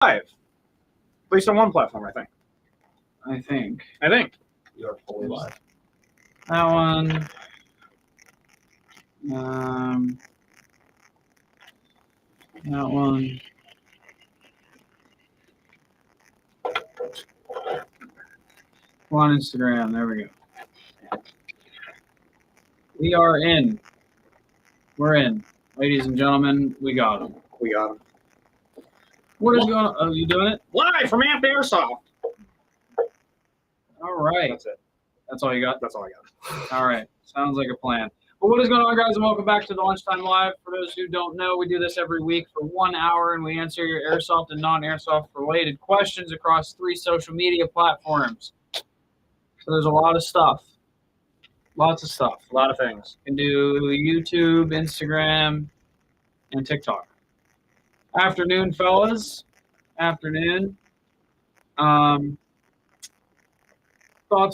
At least on one platform, I think. I think. You're fully live. That one. That one. On Instagram. There we go. We are in. We're in. Ladies and gentlemen, we got them. We got them. What is going on? Oh, you doing it? Live from Airsoft. All right. That's it. That's all you got? That's all I got. All right. Sounds like a plan. Well, what is going on, guys, and welcome back to the Lunchtime Live. For those who don't know, we do this every week for 1 hour, and we answer your airsoft and non-airsoft related questions across 3 social media platforms. So there's a lot of stuff. Lots of stuff. A lot of things. You can do YouTube, Instagram, and TikTok. Afternoon, fellas. Afternoon. Thoughts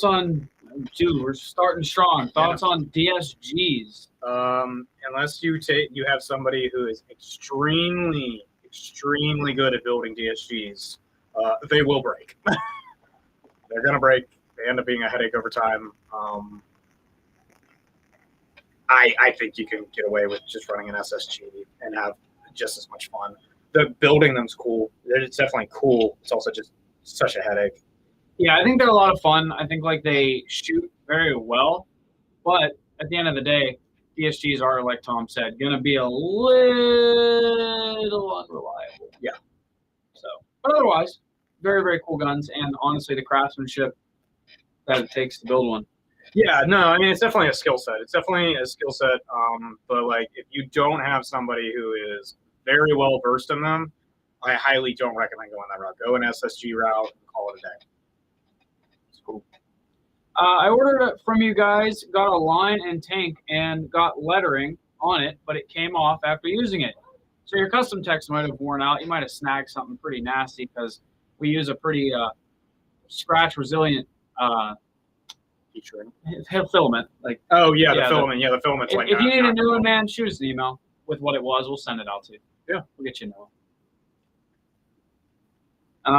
on... Dude, we're starting strong. Thoughts on DSGs? Unless you have somebody who is extremely good at building DSGs, they will break. They're gonna break. They end up being a headache over time. I think you can get away with just running an SSG and have just as much fun. The building them's cool. It's definitely cool. It's also just such a headache. Yeah, I think they're a lot of fun. I think like they shoot very well, but at the end of the day, DSGs are, like Tom said, going to be a little unreliable. Yeah. So, but otherwise, very, very cool guns, and honestly, the craftsmanship that it takes to build one. Yeah, no, I mean, it's definitely a skill set. It's definitely a skill set, but like if you don't have somebody who is very well versed in them, I highly don't recommend going that route. Go an SSG route and call it a day. Cool. I ordered it from you guys, got a line and tank, and got lettering on it, but it came off after using it. So your custom text might have worn out. You might have snagged something pretty nasty because we use a pretty scratch-resilient filament. Like, oh, yeah, the filament. Yeah, the filament's like if you need a new one, man, shoot us an email with what it was. We'll send it out to you. Yeah. We'll get you a new one.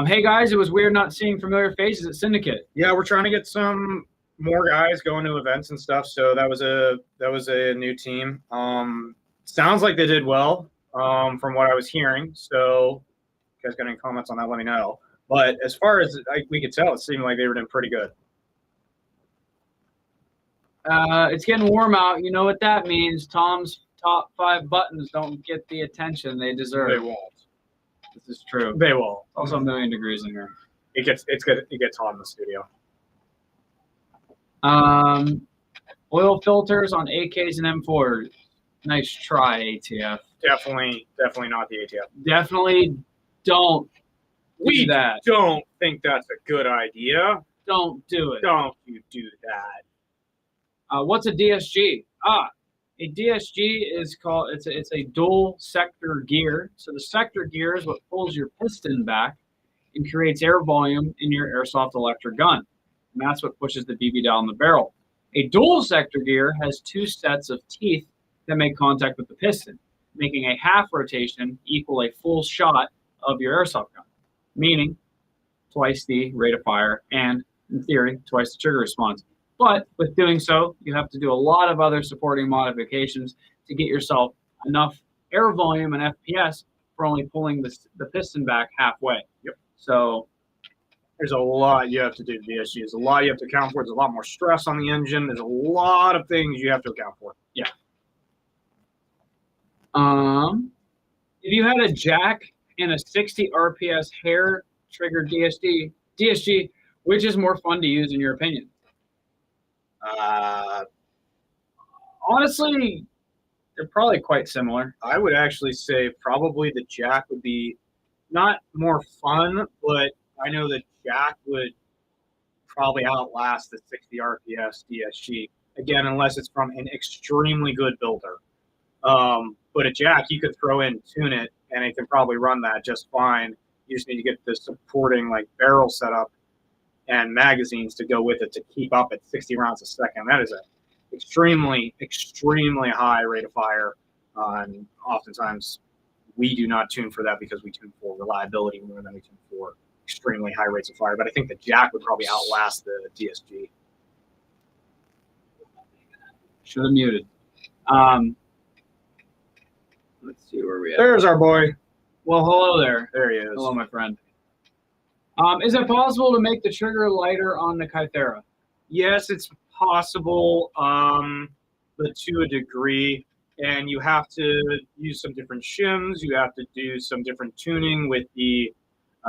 Hey guys, it was weird not seeing familiar faces at Syndicate. Yeah, we're trying to get some more guys going to events and stuff. So that was a new team. Sounds like they did well from what I was hearing. So if you guys got any comments on that, let me know. But as far as we could tell, it seemed like they were doing pretty good. It's getting warm out. You know what that means. Tom's top 5 buttons don't get the attention they deserve. They won't. This is true. They will. Also a million degrees in here. It gets hot in the studio. Oil filters on AKs and M4s. Nice try, ATF. Definitely not the ATF. Definitely don't do that. Don't think that's a good idea. Don't do it. Don't you do that. What's a DSG? A DSG is called, it's a dual sector gear. So the sector gear is what pulls your piston back and creates air volume in your airsoft electric gun. And that's what pushes the BB down the barrel. A dual sector gear has 2 sets of teeth that make contact with the piston, making a half rotation equal a full shot of your airsoft gun, meaning twice the rate of fire and, in theory, twice the trigger response. But with doing so, you have to do a lot of other supporting modifications to get yourself enough air volume and FPS for only pulling the piston back halfway. Yep. So there's a lot you have to do to DSG. There's a lot you have to account for. There's a lot more stress on the engine. There's a lot of things you have to account for. Yeah. If you had a jack and a 60 RPS hair trigger DSG, which is more fun to use in your opinion? Honestly, they're probably quite similar. I would actually say probably the jack would be not more fun, but I know the jack would probably outlast the 60 RPS DSG. Again, unless it's from an extremely good builder. But a jack, you could throw in, tune it, and it can probably run that just fine. You just need to get the supporting like barrel set up and magazines to go with it to keep up at 60 rounds a second. That is an extremely, extremely high rate of fire and oftentimes we do not tune for that because we tune for reliability more than we tune for extremely high rates of fire. But I think the Jack would probably outlast the DSG. Should have muted. Let's see where we are. There's our boy. Well, hello there. There he is. Hello, my friend. Is it possible to make the trigger lighter on the Kythera? Yes, it's possible, but to a degree. And you have to use some different shims. You have to do some different tuning with the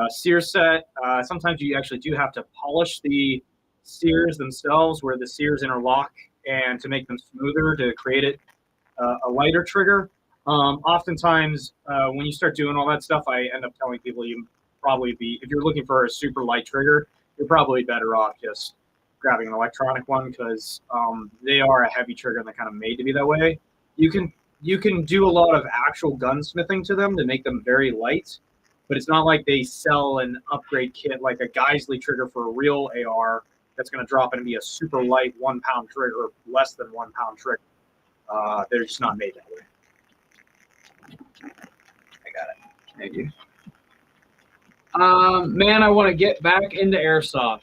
sear set. Sometimes you actually do have to polish the sears themselves where the sears interlock and to make them smoother to create it a lighter trigger. Oftentimes, when you start doing all that stuff, I end up telling people you probably be, if you're looking for a super light trigger, you're probably better off just grabbing an electronic one because they are a heavy trigger and they're kind of made to be that way. You can do a lot of actual gunsmithing to them to make them very light, but it's not like they sell an upgrade kit like a Geisley trigger for a real AR that's going to drop in and be a super light 1 pound trigger or less than 1 pound trigger. They're just not made that way. I got it. Thank you. Man, I want to get back into Airsoft.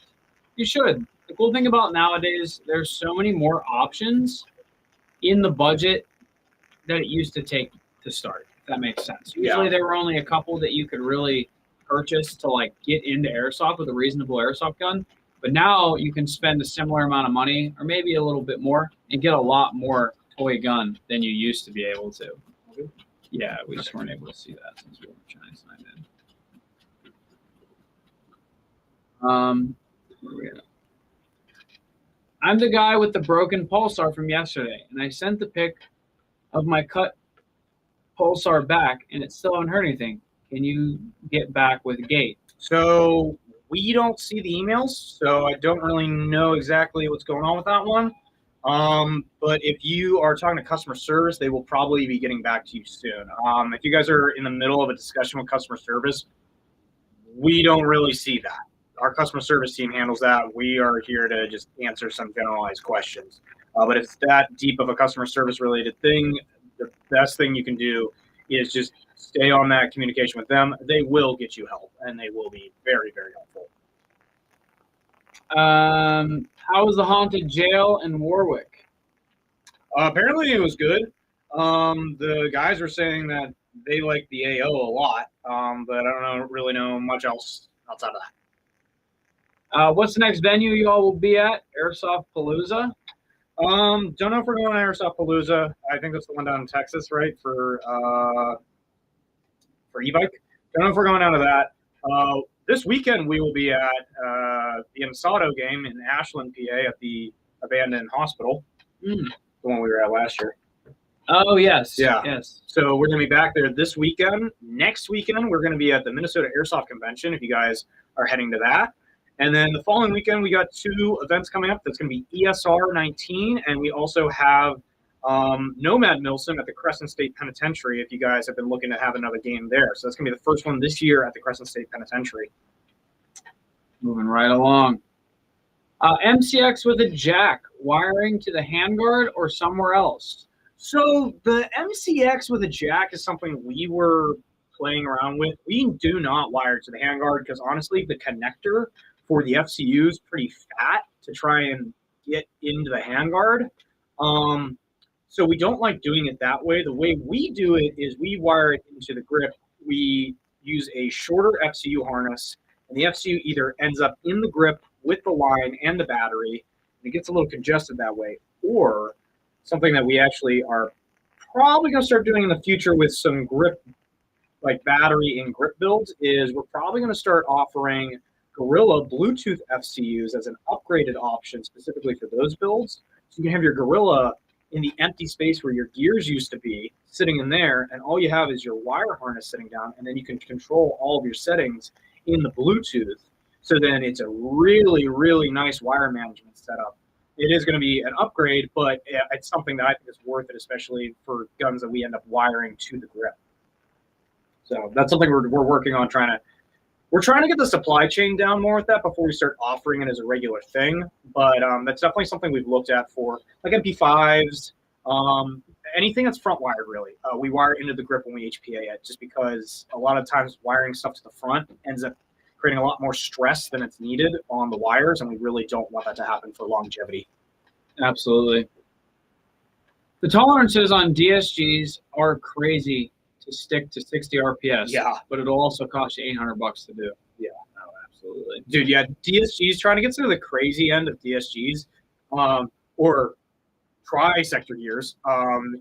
You should. The cool thing about nowadays, there's so many more options in the budget that it used to take to start, if that makes sense. Usually there were only a couple that you could really purchase to like get into Airsoft with a reasonable Airsoft gun. But now you can spend a similar amount of money or maybe a little bit more and get a lot more toy gun than you used to be able to. Yeah, we just weren't able to see that since we weren't trying to sign in. Where are we at? I'm the guy with the broken pulsar from yesterday, and I sent the pic of my cut pulsar back, and it still hasn't heard anything. Can you get back with Gate? So we don't see the emails, so I don't really know exactly what's going on with that one. But if you are talking to customer service, they will probably be getting back to you soon. If you guys are in the middle of a discussion with customer service, we don't really see that. Our customer service team handles that. We are here to just answer some generalized questions. But if it's that deep of a customer service related thing, the best thing you can do is just stay on that communication with them. They will get you help, and they will be very, very helpful. How was the haunted jail in Warwick? Apparently it was good. The guys were saying that they like the AO a lot, but I don't really know much else outside of that. What's the next venue you all will be at? Airsoft Palooza? Don't know if we're going to Airsoft Palooza. I think that's the one down in Texas, right? For e-bike. Don't know if we're going down to that. This weekend we will be at the Ensato game in Ashland, PA, at the abandoned hospital, the one we were at last year. Oh yes, yeah, yes. So we're going to be back there this weekend. Next weekend we're going to be at the Minnesota Airsoft Convention. If you guys are heading to that. And then the following weekend, we got 2 events coming up. That's going to be ESR 19, and we also have Nomad Milsim at the Crescent State Penitentiary, if you guys have been looking to have another game there. So that's going to be the first one this year at the Crescent State Penitentiary. Moving right along. MCX with a jack, wiring to the handguard or somewhere else? So the MCX with a jack is something we were playing around with. We do not wire to the handguard because, honestly, the connector for the FCU is pretty fat to try and get into the handguard. So we don't like doing it that way. The way we do it is we wire it into the grip. We use a shorter FCU harness, and the FCU either ends up in the grip with the line and the battery, and it gets a little congested that way, or something that we actually are probably going to start doing in the future with some grip, like battery and grip builds, is we're probably going to start offering Gorilla Bluetooth FCUs as an upgraded option specifically for those builds. So you can have your Gorilla in the empty space where your gears used to be, sitting in there, and all you have is your wire harness sitting down, and then you can control all of your settings in the Bluetooth. So then it's a really, really nice wire management setup. It is going to be an upgrade, but it's something that I think is worth it, especially for guns that we end up wiring to the grip. So that's something we're working on, we're trying to get the supply chain down more with that before we start offering it as a regular thing. But that's definitely something we've looked at for like MP5s. anything that's front wired, really. We wire into the grip when we HPA it, just because a lot of times wiring stuff to the front ends up creating a lot more stress than it's needed on the wires, and we really don't want that to happen for longevity. Absolutely. The tolerances on DSGs are crazy to stick to 60 RPS. Yeah. But it'll also cost you $800 to do. Yeah. Oh, absolutely. Dude, yeah, DSGs, trying to get to the crazy end of DSGs, or tri-sector gears,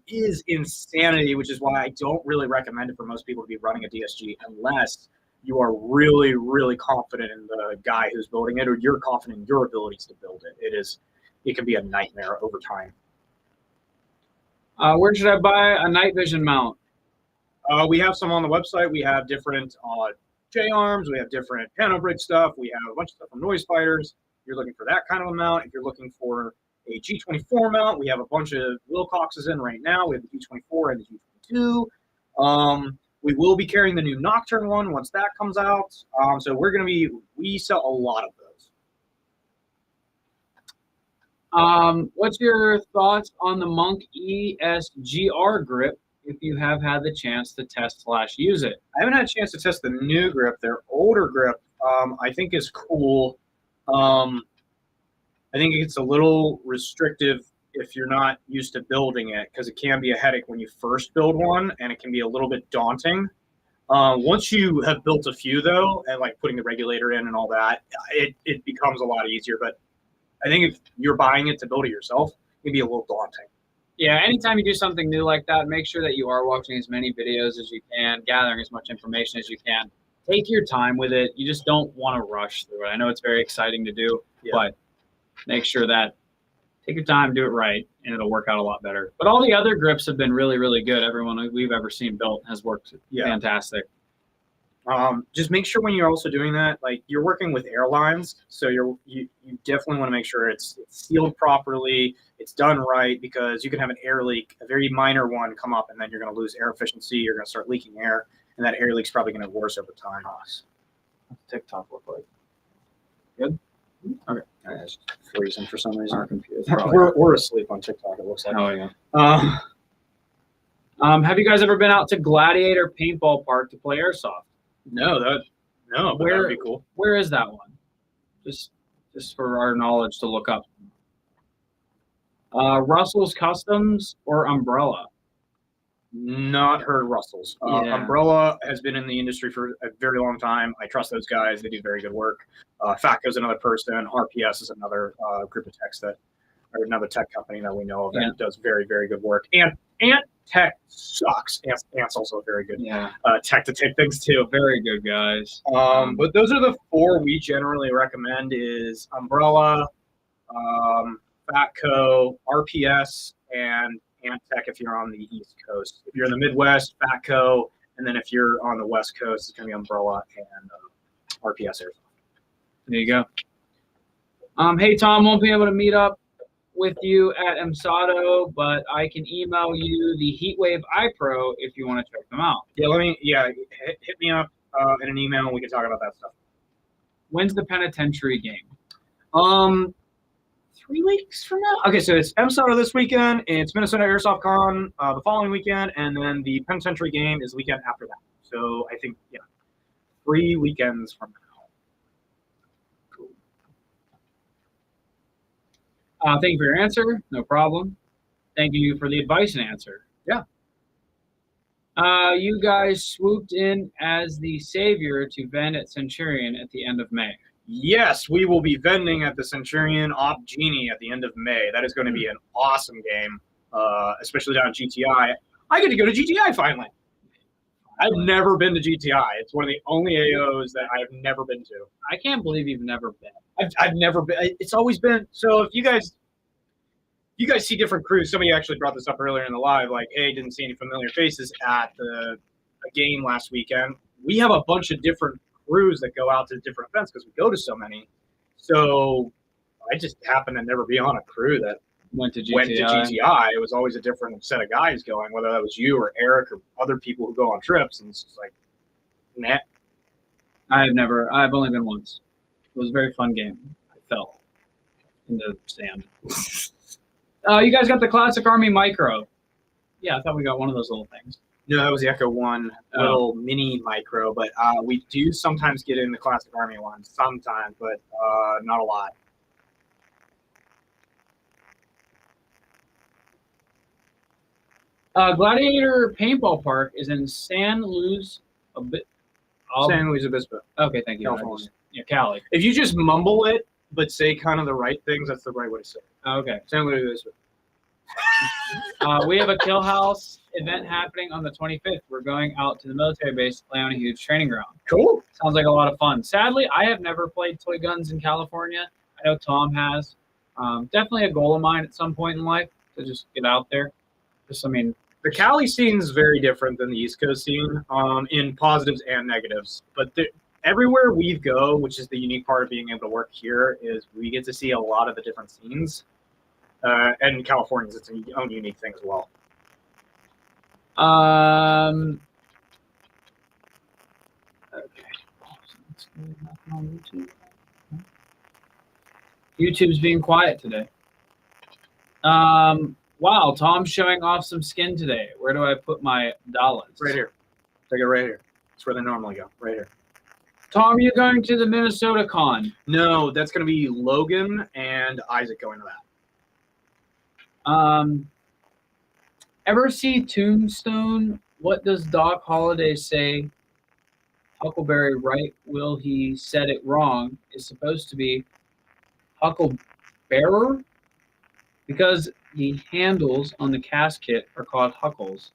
is insanity, which is why I don't really recommend it for most people to be running a DSG unless you are really, really confident in the guy who's building it, or you're confident in your abilities to build it. It can be a nightmare over time. Where should I buy a night vision mount? We have some on the website. We have different J-arms. We have different panel bridge stuff. We have a bunch of stuff from Noise Fighters. If you're looking for that kind of a mount, if you're looking for a G24 mount, we have a bunch of Wilcoxes in right now. We have the G24 and the G22. We will be carrying the new Nocturne one once that comes out. So we sell a lot of those. What's your thoughts on the Monk ESGR grip if you have had the chance to test/use it? I haven't had a chance to test the new grip. Their older grip, I think, is cool. I think it's a little restrictive if you're not used to building it, because it can be a headache when you first build one, and it can be a little bit daunting. Once you have built a few, though, and like putting the regulator in and all that, it becomes a lot easier. But I think if you're buying it to build it yourself, it can be a little daunting. Yeah, anytime you do something new like that, make sure that you are watching as many videos as you can, gathering as much information as you can. Take your time with it. You just don't want to rush through it. I know it's very exciting to do, but make sure that take your time, do it right, and it'll work out a lot better. But all the other grips have been really, really good. Everyone we've ever seen built has worked fantastic. Just make sure when you're also doing that, like you're working with airlines, so you definitely want to make sure it's sealed properly, it's done right, because you can have an air leak, a very minor one, come up, and then you're going to lose air efficiency. You're going to start leaking air, and that air leak's probably going to get worse over time. What's TikTok look like? Good. Okay. It's freezing for some reason. Our computer's we're asleep on TikTok, it looks like. Oh yeah. Have you guys ever been out to Gladiator Paintball Park to play Airsoft? No, but that'd be cool. Where is that one? Just for our knowledge to look up. Russell's Customs or Umbrella? Not heard of Russell's. Umbrella has been in the industry for a very long time. I trust those guys. They do very good work. Fatco's another person. RPS is another group of techs or another tech company that we know of that does very, very good work. And Ant Tech sucks. Ant's also a very good tech to take things to. Very good guys. But those are the four we generally recommend: is Umbrella, Fatco, RPS, and Ant Tech if you're on the East Coast. If you're in the Midwest, Fatco, and then if you're on the West Coast, it's going to be Umbrella and RPS Airsoft. There you go. Hey, Tom, won't be able to meet up with you at MSATO, but I can email you the Heatwave iPro if you want to check them out. Yeah, hit me up in an email and we can talk about that stuff. When's the penitentiary game? 3 weeks from now. Okay, so it's MSATO this weekend, it's Minnesota Airsoft Con the following weekend, and then the penitentiary game is the weekend after that. So I think 3 weekends from now. Thank you for your answer. No problem. Thank you for the advice and answer. Yeah. You guys swooped in as the savior to vend at Centurion at the end of May. Yes, we will be vending at the Centurion Op Genie at the end of May. That is going to be an awesome game, especially down at GTI. I get to go to GTI finally. I've never been to GTI. It's one of the only AOs that I've never been to. I can't believe you've never been. I've never been. It's always been. So if you guys see different crews, somebody actually brought this up earlier in the live, like, hey, didn't see any familiar faces at a game last weekend. We have a bunch of different crews that go out to different events because we go to so many. So I just happened to never be on a crew that went to GTI. It was always a different set of guys going, whether that was you or Eric or other people who go on trips. And it's just like, nah. I've only been once. It was a very fun game. I fell in the sand. You guys got the Classic Army Micro. Yeah, I thought we got one of those little things. No, that was the Echo One little mini micro, but we do sometimes get in the Classic Army one, sometimes, but not a lot. Gladiator Paintball Park is in San Luis San Luis Obispo. Okay, thank you. California. Yeah, Cali. If you just mumble it, but say kind of the right things, that's the right way to say it. Okay. San Luis Obispo. We have a Kill House event happening on the 25th. We're going out to the military base to play on a huge training ground. Cool. Sounds like a lot of fun. Sadly, I have never played toy guns in California. I know Tom has. Definitely a goal of mine at some point in life to just get out there. Just, I mean, the Cali scene is very different than the East Coast scene in positives and negatives. But everywhere we go, which is the unique part of being able to work here, is we get to see a lot of the different scenes. And in California, it's its own unique thing as well. Okay. YouTube's being quiet today. Wow, Tom's showing off some skin today. Where do I put my dollars? Right here. Take it right here. That's where they normally go. Right here. Tom, you going to the Minnesota Con? No, that's going to be Logan and Isaac going to that. Ever see Tombstone? What does Doc Holliday say? Huckleberry, right? Will he said it wrong? Is supposed to be Hucklebearer? Because the handles on the casket are called huckles,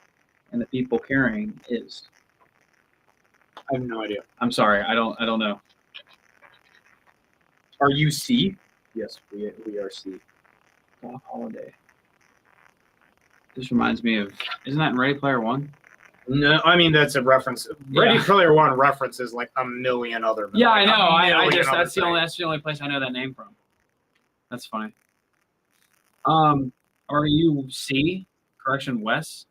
and the people carrying is. I have no idea. I'm sorry, I don't know. Are you C? Yes, we are C. Doc Holliday. This reminds me of, isn't that in Ready Player One? No, I mean that's a reference. Ready Player One references like a million other. Yeah, I know. I just that's the only place I know that name from. That's funny. Are you C? Correction, Wes.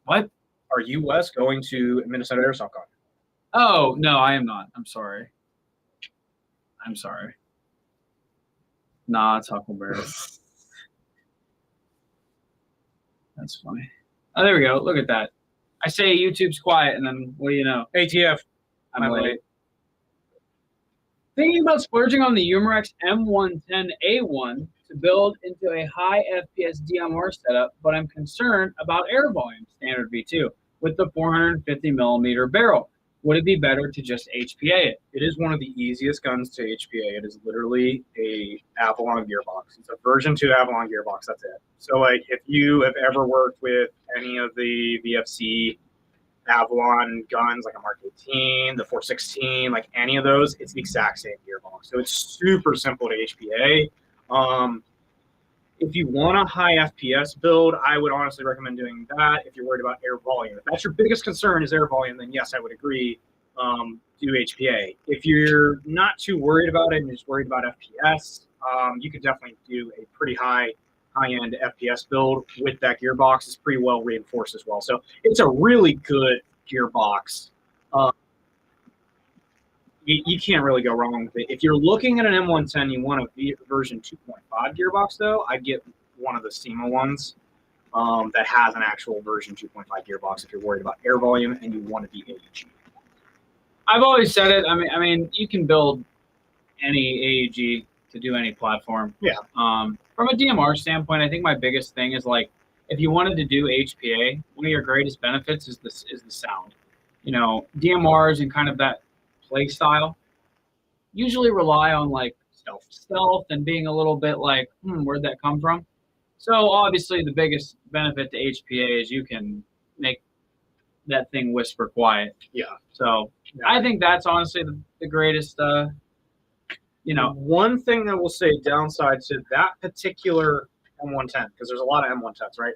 What? Are you Wes going to Minnesota Airsoft Con? Oh no, I am not. I'm sorry. Nah, it's Huckleberry. That's funny. Oh, there we go. Look at that. I say YouTube's quiet, and then what do you know? ATF. I'm late. Thinking about splurging on the Umarex M110A1 to build into a high FPS DMR setup, but I'm concerned about air volume, standard V2, with the 450 millimeter barrel. Would it be better to just HPA it? It is one of the easiest guns to HPA. It is literally a Avalon gearbox. It's a version 2 Avalon gearbox. That's it. So, like, if you have ever worked with any of the VFC Avalon guns, like a Mark 18, the 416, like any of those, it's the exact same gearbox. So it's super simple to HPA. If you want a high FPS build, I would honestly recommend doing that if you're worried about air volume. If that's your biggest concern is air volume, then yes, I would agree, do HPA. If you're not too worried about it and you're just worried about FPS, you could definitely do a pretty high-end FPS build with that gearbox. It's pretty well reinforced as well. So it's a really good gearbox. You can't really go wrong with it. If you're looking at an M110, you want a version 2.5 gearbox, though. I'd get one of the SEMA ones that has an actual version 2.5 gearbox if you're worried about air volume and you want to be AEG. I've always said it. I mean, you can build any AEG to do any platform. Yeah. From a DMR standpoint, I think my biggest thing is, like, if you wanted to do HPA, one of your greatest benefits is the sound. You know, DMRs and kind of that play style usually rely on like stealth and being a little bit like, where'd that come from? So obviously the biggest benefit to HPA is you can make that thing whisper quiet. Yeah. So I think that's honestly the greatest, One thing that we'll say downside to that particular M110, because there's a lot of M110s, right?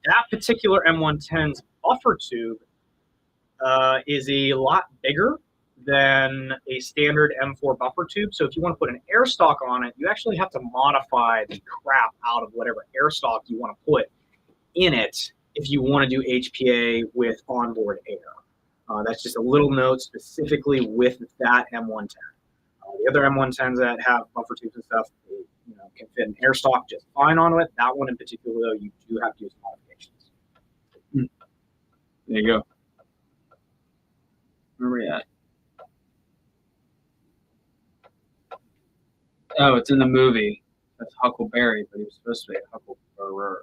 That particular M110's buffer tube is a lot bigger than a standard M4 buffer tube. So if you want to put an air stock on it, you actually have to modify the crap out of whatever air stock you want to put in it if you want to do HPA with onboard air. That's just a little note specifically with that M110. The other M110s that have buffer tubes and stuff, they, can fit an air stock just fine on it. That one in particular, though, you do have to do some There you go. Where are we at? Oh, it's in the movie. That's Huckleberry, but he was supposed to be Huckleberry.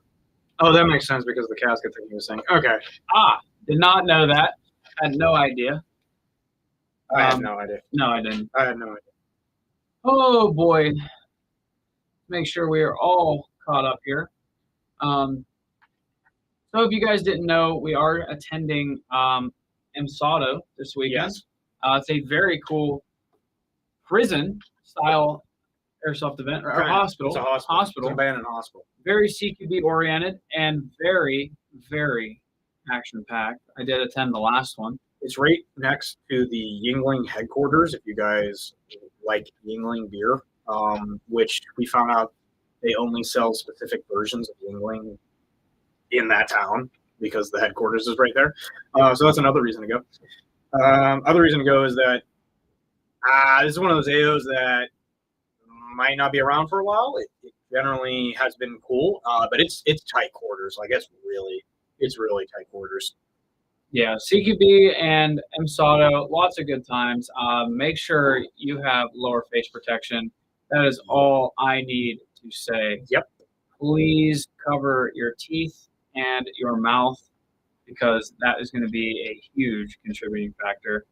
Oh, that makes sense because of the casket thing you were saying. Okay. Did not know that. Had no idea. I had no idea. No, I didn't. I had no idea. Oh boy. Make sure we are all caught up here. So if you guys didn't know, we are attending MSATO this weekend. Yes. It's a very cool prison-style airsoft event, or hospital. It's a hospital. It's an abandoned hospital. Very CQB oriented and very, very action-packed. I did attend the last one. It's right next to the Yingling headquarters, if you guys like Yingling beer, which we found out they only sell specific versions of Yingling in that town because the headquarters is right there. So that's another reason to go. Other reason to go is that this is one of those AOs that might not be around for a while. It generally has been cool, but it's tight quarters. Like it's really tight quarters. Yeah, CQB and MSATO, lots of good times. Make sure you have lower face protection. That is all I need to say. Yep. Please cover your teeth and your mouth because that is going to be a huge contributing factor.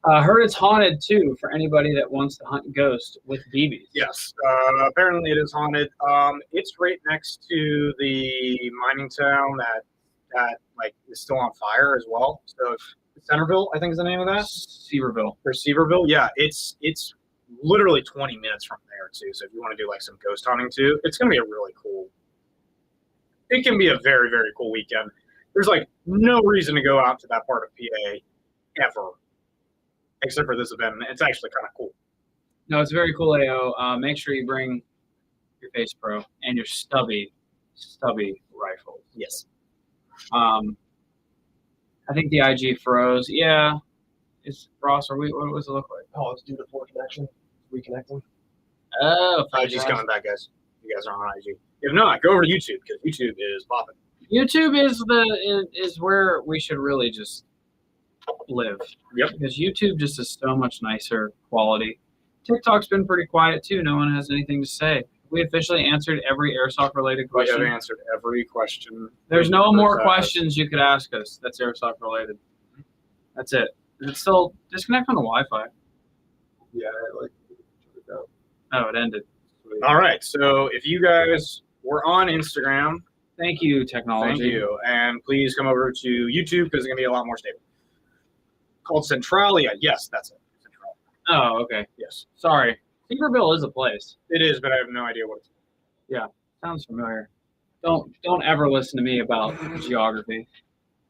Heard it's haunted too for anybody that wants to hunt ghosts with BBs. Yes, apparently it is haunted. It's right next to the mining town that like is still on fire as well. So Centerville, I think is the name of that. Seaverville. Or Seaverville, yeah. It's literally 20 minutes from there too. So if you want to do like some ghost hunting too, it's gonna be a really cool. It can be a very, very cool weekend. There's like no reason to go out to that part of PA ever, except for this event. It's actually kind of cool. No, it's very cool, AO. Make sure you bring your Face Pro and your stubby rifles. Yes. I think the IG froze. Yeah. Is Ross, what does it look like? Oh, it's due to poor connection. Reconnecting. Oh, IG's coming back, guys. You guys are on IG. If not, go over to YouTube because YouTube is popping. YouTube is where we should really just live. Yep. Because YouTube just is so much nicer quality. TikTok's been pretty quiet too. No one has anything to say. We officially answered every airsoft related question. We have answered every question. There's no more questions you could ask us that's airsoft related. That's it. Is it still disconnect from the Wi-Fi? Yeah, Oh, it ended. All right. So if you guys were on Instagram, Thank you, technology. thank you. And please come over to YouTube because it's going to be a lot more stable. Called Centralia. Yes, that's it. Centralia. Oh, okay. Yes. Sorry. Tinkerville is a place. It is, but I have no idea what it's Sounds familiar. Don't ever listen to me about geography.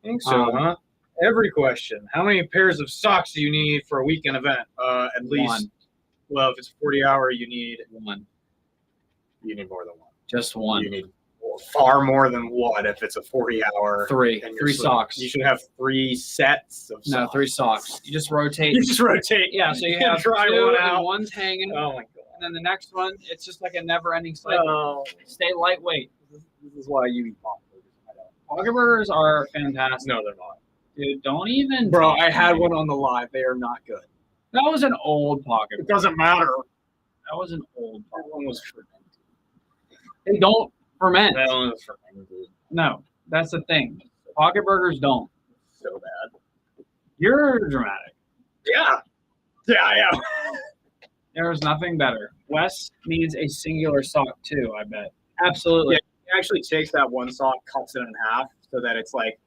I think so, huh? Every question. How many pairs of socks do you need for a weekend event? At least. One. Well, if it's 40-hour, you need One. more than one. Just one. You need far more than one if it's a 40-hour. Three. and you're Three sleeping. socks. You should have 3 sets of socks. No, 3 socks. You just rotate. You just rotate. Yeah, so you can have try 2 one and out. one's hanging. Oh my god. And then the next one, it's just like a never-ending cycle. No. Stay lightweight. This is why you eat pocketburgers. Pocket burgers are fantastic. No, they're not. Dude, don't even. Bro, talk I to had me. one on the live. They are not good. That was an old pocket It burger. doesn't matter. That was an old That pocket. one was fermented. They don't ferment. That one was fermented. No, that's the thing. Pocket burgers don't. So bad. You're dramatic. Yeah. Yeah, I am. There is nothing better. Wes needs a singular sock too, I bet. Absolutely. Yeah, he actually takes that one sock, cuts it in half so that it's like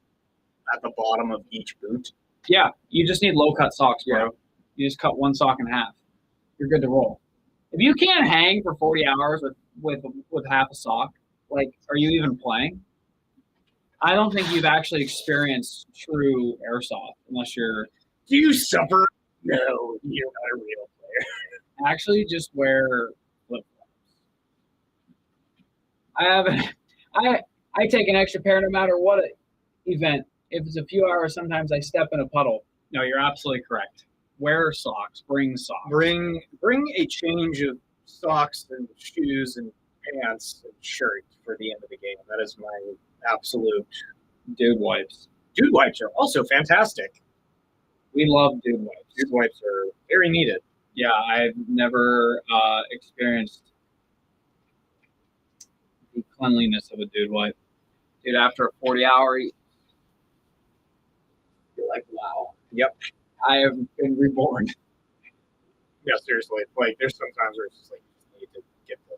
at the bottom of each boot. Yeah, you just need low cut socks, bro. Yeah. You just cut one sock in half. You're good to roll. If you can't hang for 40 hours with half a sock, like, are you even playing? I don't think you've actually experienced true airsoft unless you're Do you suffer? No, you're not a real player. actually just wear flip flops. I take an extra pair no matter what event. If it's a few hours, sometimes I step in a puddle. No, you're absolutely correct. Wear socks. Bring socks. Bring a change of socks and shoes and pants and shirt for the end of the game. That is my absolute Dude wipes. Dude wipes are also fantastic. We love dude wipes. Dude wipes are very needed. Yeah, I've never experienced the cleanliness of a dude wipe. Dude, after a 40-hour, you're like, wow. Yep. I have been reborn. Yeah, seriously. Like, there's sometimes where it's just like you just need to get the.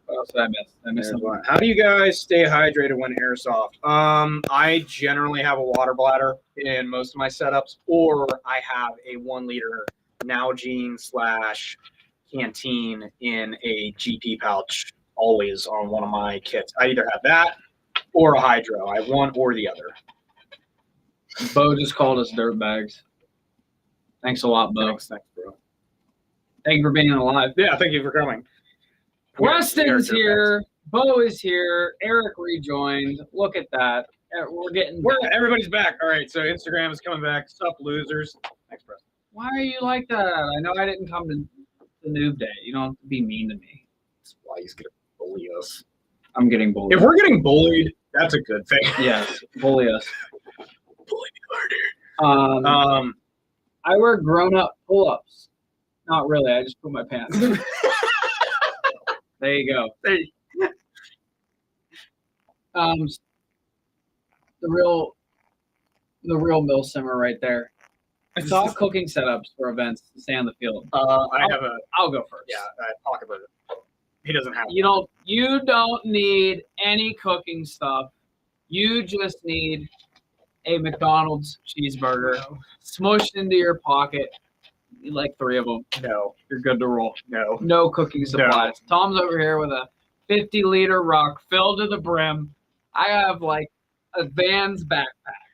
What else did I miss? I missed something. How do you guys stay hydrated when airsoft? I generally have a water bladder in most of my setups, or I have a 1 liter Nalgene / canteen in a GP pouch, always on one of my kits. I either have that or a hydro. I have one or the other. Bo just called us dirtbags. Thanks a lot, Bo. Thanks, bro. Thank you for being alive. Yeah, thank you for coming. Weston's here. Bo is here. Eric rejoined. Look at that. Everybody's back. All right, so Instagram is coming back. Sup, losers. Thanks, bro. Why are you like that? I know I didn't come to the noob day. You don't have to be mean to me. That's why he's gonna bully us. I'm getting bullied. If we're getting bullied, that's a good thing. Yes, bully us. Bully me harder. I wear grown-up pull-ups. Not really. I just put my pants. There you go. The real mill simmer right there. Top cooking setups for events to stay on the field. I'll go first. Yeah, pocket burger. He doesn't have. You don't need any cooking stuff. You just need a McDonald's cheeseburger smushed into your pocket. You like 3 of them. No, you're good to roll. No cooking supplies. No. Tom's over here with a 50-liter ruck filled to the brim. I have like a Vans backpack.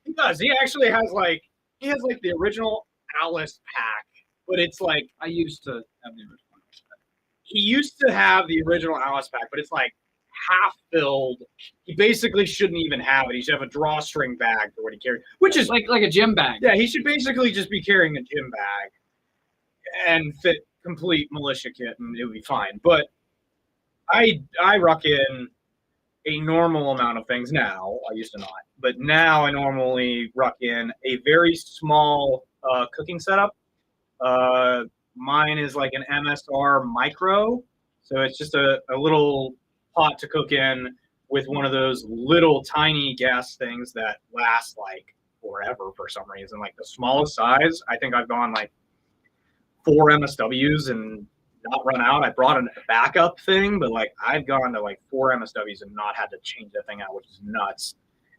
He does. He actually has like the original Alice pack, but it's like I used to have the original Alice pack. He used to have the original Alice pack, but it's like half filled. He basically shouldn't even have it. He should have a drawstring bag for what he carries, which is like a gym bag. Yeah, he should basically just be carrying a gym bag and fit complete militia kit, and it would be fine. But I ruck in a normal amount of things now. I used to not, but now I normally ruck in a very small cooking setup. Mine is like an MSR micro, so it's just a little pot to cook in with one of those little tiny gas things that last like forever for some reason. Like the smallest size, I think I've gone like 4 MSWs and not run out. I brought a backup thing, but like I've gone to like 4 MSWs and not had to change that thing out, which is nuts.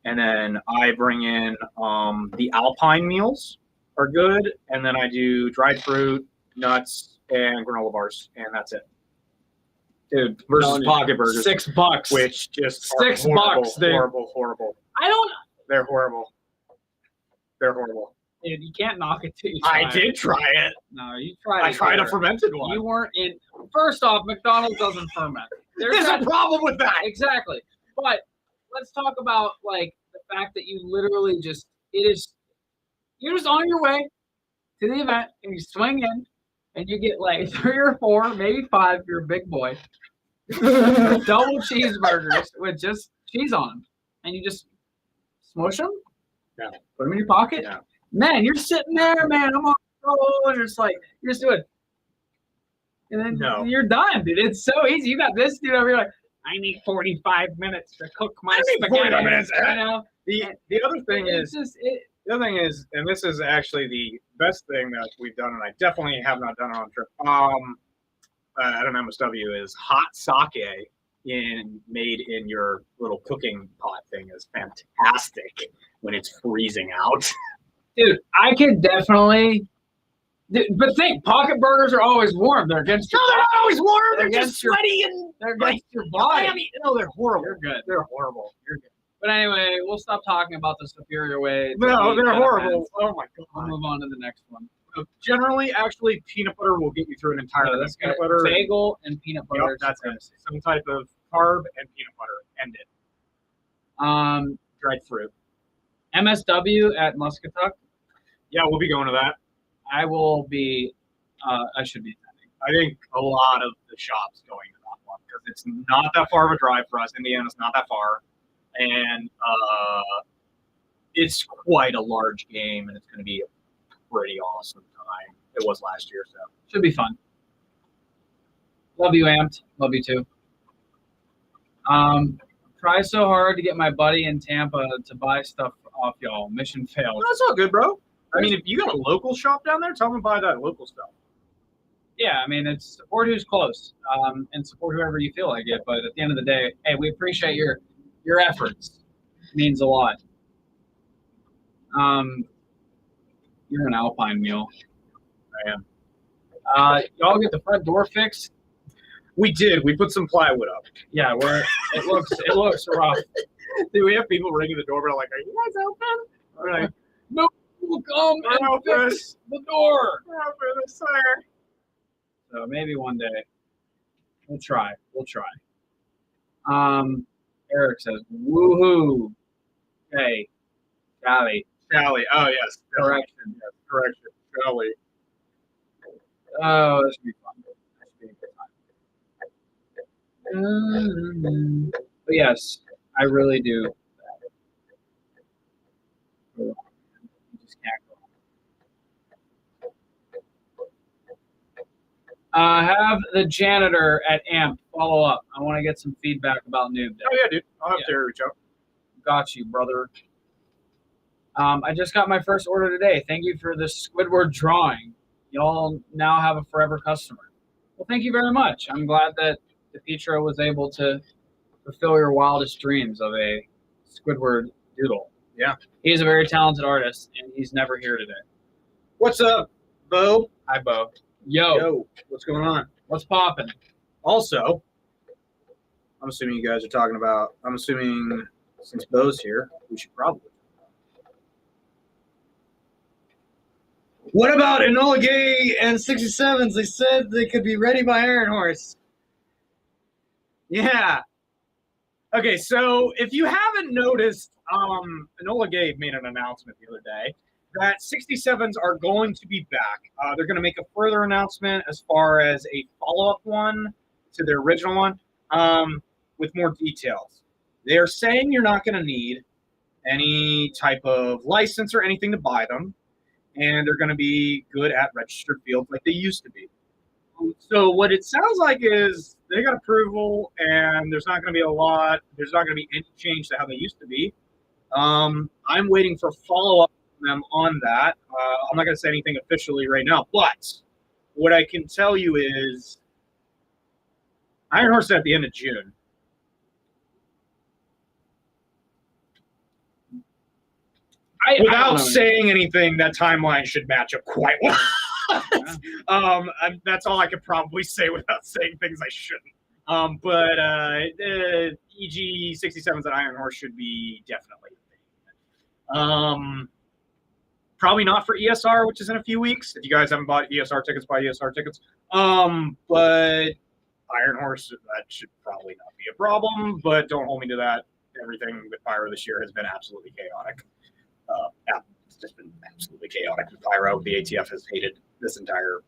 And then I bring in the Alpine meals are good, and then I do dried fruit, nuts, and granola bars, and that's it. Dude, versus pocket burgers, $6, which just $6. Horrible. They're horrible. Dude, you can't knock it till you try. I did try it. No, you tried it. I tried a fermented one. You weren't in. First off, McDonald's doesn't ferment. There's a problem with that. Exactly. But let's talk about like the fact that you literally you're just on your way to the event and you swing in and you get like 3 or 4, maybe 5 if you're a big boy. Double cheeseburgers with just cheese on them. And you just smush them? Yeah. Put them in your pocket? Yeah. Man, you're sitting there, man. I'm on the roll, and you're just like, you're just doing. And then you're done, dude. It's so easy. You got this dude over here like, I need 45 minutes to cook my spaghetti. 45 minutes. You know? The other thing is, and this is actually the best thing that we've done, and I definitely have not done it on trip. At an MSW is hot sake made in your little cooking pot thing is fantastic when it's freezing out. Dude, I could definitely. But think, pocket burgers are always warm. They're against your. No, they're not always warm. They're just sweaty and they're against your body. No, they're horrible. You're good. They're horrible. You're good. But anyway, we'll stop talking about the superior way. No, they're horrible. Oh my god. We'll move on to the next one. Generally, actually, peanut butter will get you through an entire peanut butter. Bagel and peanut butter. Yep, that's it. Some type of carb and peanut butter. End it. Dried fruit. MSW at Muscatuck. Yeah, we'll be going to that. I will be. I should be attending. I think a lot of the shops going to that one because it's not that far of a drive for us. Indiana's not that far, and it's quite a large game, and it's going to be a pretty awesome time. It was last year, so Should be fun. Love you, Amped. Love you too. Try so hard to get my buddy in Tampa to buy stuff off y'all. Mission failed. that's all good, bro. I mean, if you got a local shop down there, tell them to buy that local stuff. Yeah, I mean, it's support who's close, and support whoever you feel like it. But at the end of the day, hey, we appreciate your efforts. It means a lot. You're an Alpine mule. I am. Y'all get the front door fixed? We did. We put some plywood up. Yeah, it looks rough. Dude, we have people ringing the doorbell like, "Are you guys open?" We're like, No, people come "We're and open. fix the door. We're open, sir." So maybe one day. We'll try. Eric says, woohoo. Hey, Golly. Shally. Oh yes. Correction. Yes, correction. Shally. Oh, this should be fun. That should be a good time. But yes, I really do. You just can't go. Have the janitor at AMP follow up. I want to get some feedback about Noob Day. Oh yeah, dude. I'll have to reach out. Got you, brother. I just got my first order today. Thank you for the Squidward drawing. Y'all now have a forever customer. Well, thank you very much. I'm glad that DePietro was able to fulfill your wildest dreams of a Squidward doodle. Yeah. He's a very talented artist, and he's never here today. What's up, Bo? Hi, Bo. Yo, What's going on? what's poppin'? Also, I'm assuming you guys are talking about. I'm assuming since Bo's here, we should probably. What about Enola Gay and 67s? They said they could be ready by Iron Horse. Yeah. Okay, so if you haven't noticed, Enola Gay made an announcement the other day that 67s are going to be back. They're going to make a further announcement as far as a follow-up one to their original one with more details. They're saying you're not going to need any type of license or anything to buy them, and they're going to be good at registered fields like they used to be. So what it sounds like is they got approval, and there's not going to be any change to how they used to be. I'm waiting for follow-up from them on that. I'm not going to say anything officially right now, but what I can tell you is Iron Horse is at the end of June. Without saying anything, that timeline should match up quite well. That's all I could probably say without saying things I shouldn't. But the EG67s at Iron Horse should be definitely a thing. Probably not for ESR, which is in a few weeks. If you guys haven't bought ESR tickets, buy ESR tickets. But Iron Horse, that should probably not be a problem. But don't hold me to that. Everything with Pyro this year has been absolutely chaotic. It's just been absolutely chaotic with Pyro. The ATF has hated this entire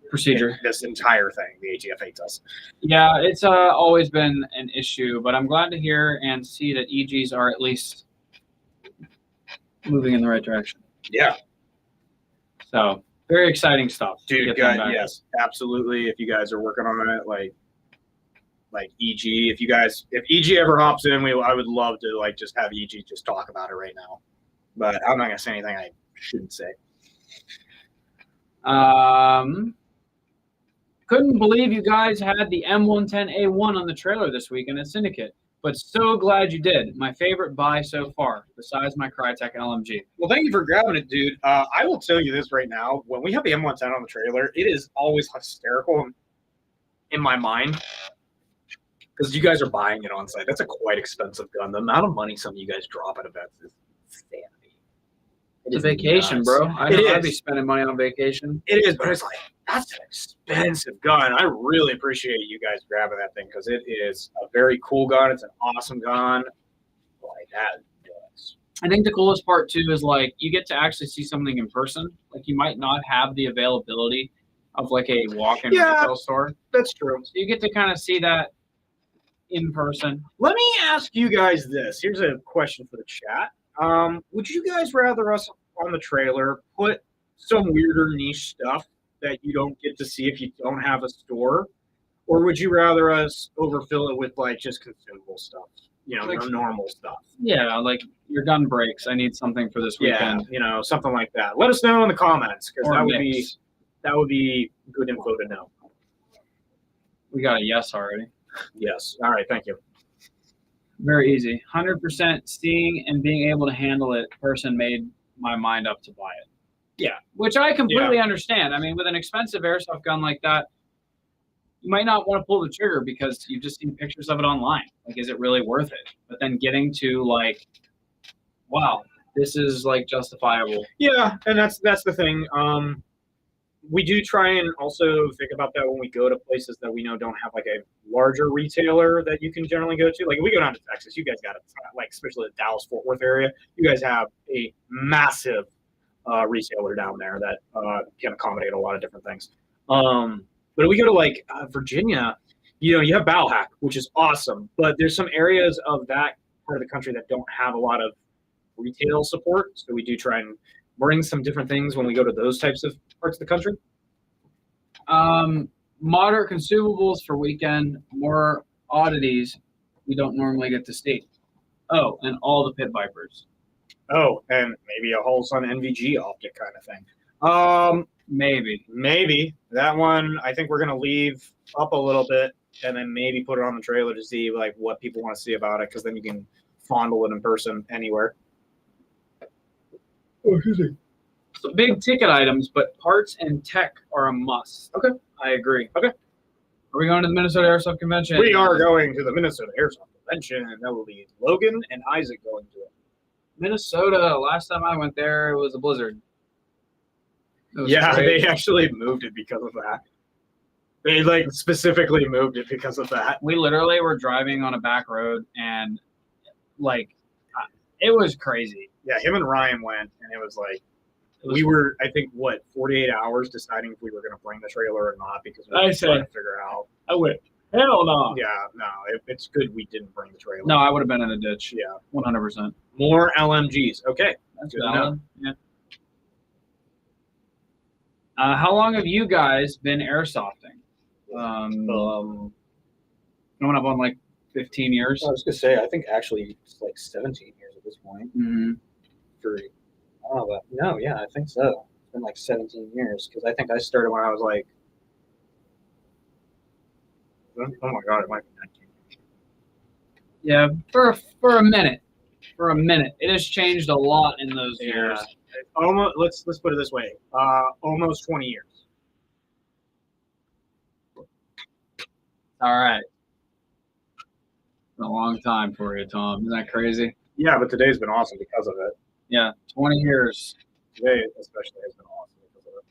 procedure. This entire thing. The ATF hates us. Yeah, it's always been an issue, but I'm glad to hear and see that EGs are at least moving in the right direction. Yeah. So, very exciting stuff. Dude, yes, absolutely. If you guys are working on it, like EG, if EG ever hops in, I would love to just have EG just talk about it right now. But I'm not gonna say anything I shouldn't say. Couldn't believe you guys had the M110A1 on the trailer this weekend at Syndicate, but so glad you did. My favorite buy so far, besides my Crytek LMG. Well, thank you for grabbing it, dude. I will tell you this right now. When we have the M110 on the trailer, it is always hysterical in my mind because you guys are buying it on site. That's a quite expensive gun. The amount of money some of you guys drop at events is insanity. It's a vacation, nuts. bro. I'd be spending money on vacation. It is, but it's like, that's an expensive gun. I really appreciate you guys grabbing that thing because it is a very cool gun. It's an awesome gun. Like that does. I think the coolest part too is you get to actually see something in person. Like you might not have the availability of a walk-in retail store. That's true. So you get to kind of see that in person. Let me ask you guys this. Here's a question for the chat. Would you guys rather us on the trailer put some weirder niche stuff that you don't get to see if you don't have a store? Or would you rather us overfill it with like just consumable stuff? You know, Like- normal stuff. Yeah, like your gun breaks. I need something for this Yeah, weekend. you know, something like that. Let us know in the comments because Or that mix. would be good info to know. We got a yes already. Yes. All right. Thank you. Very easy. 100% seeing and being able to handle it. Person made my mind up to buy it. Yeah. Which I completely understand. I mean, with an expensive airsoft gun like that, you might not want to pull the trigger because you've just seen pictures of it online. Like, is it really worth it? But then getting to like, wow, this is like justifiable. Yeah, and that's the thing. We do try and also think about that when we go to places that we know don't have like a larger retailer that you can generally go to. Like if we go down to Texas, you guys got it, like especially the Dallas Fort Worth area. You guys have a massive retailer down there that can accommodate a lot of different things. But if we go to like Virginia, you know, you have Bowhack, which is awesome, but there's some areas of that part of the country that don't have a lot of retail support. So we do try and bring some different things when we go to those types of parts of the country. Moderate consumables for weekend, more oddities we don't normally get to see. Oh, and all the pit vipers. Oh, and maybe a whole Sun NVG optic kind of thing. Maybe that one. I think we're gonna leave up a little bit and then maybe put it on the trailer to see like what people want to see about it, because then you can fondle it in person anywhere. Oh, excuse me. So big ticket items, but parts and tech are a must. Okay. I agree. Okay. Are we going to the Minnesota Airsoft Convention? We are going to the Minnesota Airsoft Convention, and that will be Logan and Isaac going to it. Minnesota. Last time I went there, it was a blizzard. It was Yeah, great. they actually moved it because of that. They like specifically moved it because of that. We literally were driving on a back road, and like, it was crazy. Yeah, him and Ryan went, and it was like, we were, I think, 48 hours deciding if we were going to bring the trailer or not, because we were trying to figure out. I went, hell no. Yeah, no, it's good we didn't bring the trailer. No, I would have been in a ditch. Yeah. 100%. More LMGs. Okay. That's Good valid. Yeah. How long have you guys been airsofting? Coming up on like 15 years. I was going to say, I think actually it's like 17 years at this point. Mm-hmm. Yeah, I think so. It's been like 17 years, because I think I started when I was like, oh my God, it might be 19. Yeah, for a minute. For a minute. It has changed a lot in those years. Almost. Let's put it this way. Almost 20 years. All right. It's a long time for you, Tom. Isn't that crazy? Yeah, but today's been awesome because of it. Yeah, 20 years. Today especially has been awesome because of it.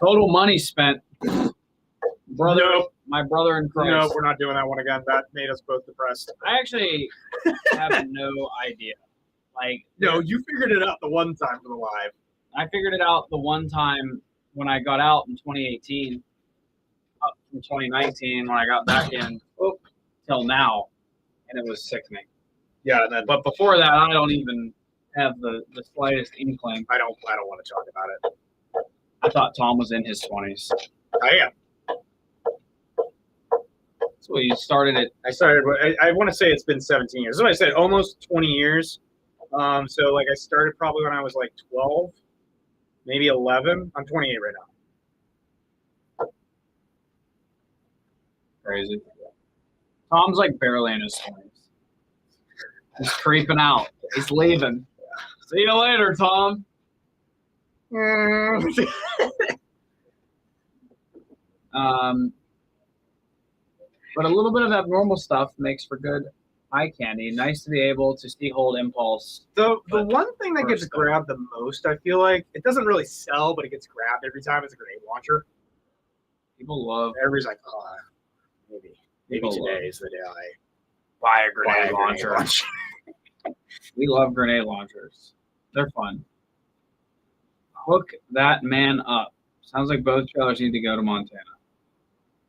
Total money spent. Brother, Nope. my brother in Christ. No, we're not doing that one again. That made us both depressed. I actually have no idea. Like, No, you figured it out the one time for the live. I figured it out the one time when I got out in 2018, up from 2019 when I got back in till now, and it was sickening. Yeah, and then, But before that, I don't even have the slightest inkling. I don't want to talk about it. I thought Tom was in his 20s. I am. So he started it. I started. I want to say it's been 17 years. That's what I said. Almost 20 years. So like I started probably when I was like 12, maybe 11. I'm 28 right now. Crazy. Tom's like barely in his 20s. He's creeping out. He's leaving. See you later, Tom. But a little bit of abnormal stuff makes for good eye candy. Nice to be able to see hold impulse. The one thing that gets grabbed the most, I feel like, it doesn't really sell, but it gets grabbed every time, is a grenade launcher. People love. Everybody's like, oh, maybe People today love. is the day I Buy a buy grenade a launcher. launcher. We love grenade launchers. They're fun. Hook that man up. Sounds like both trailers need to go to Montana.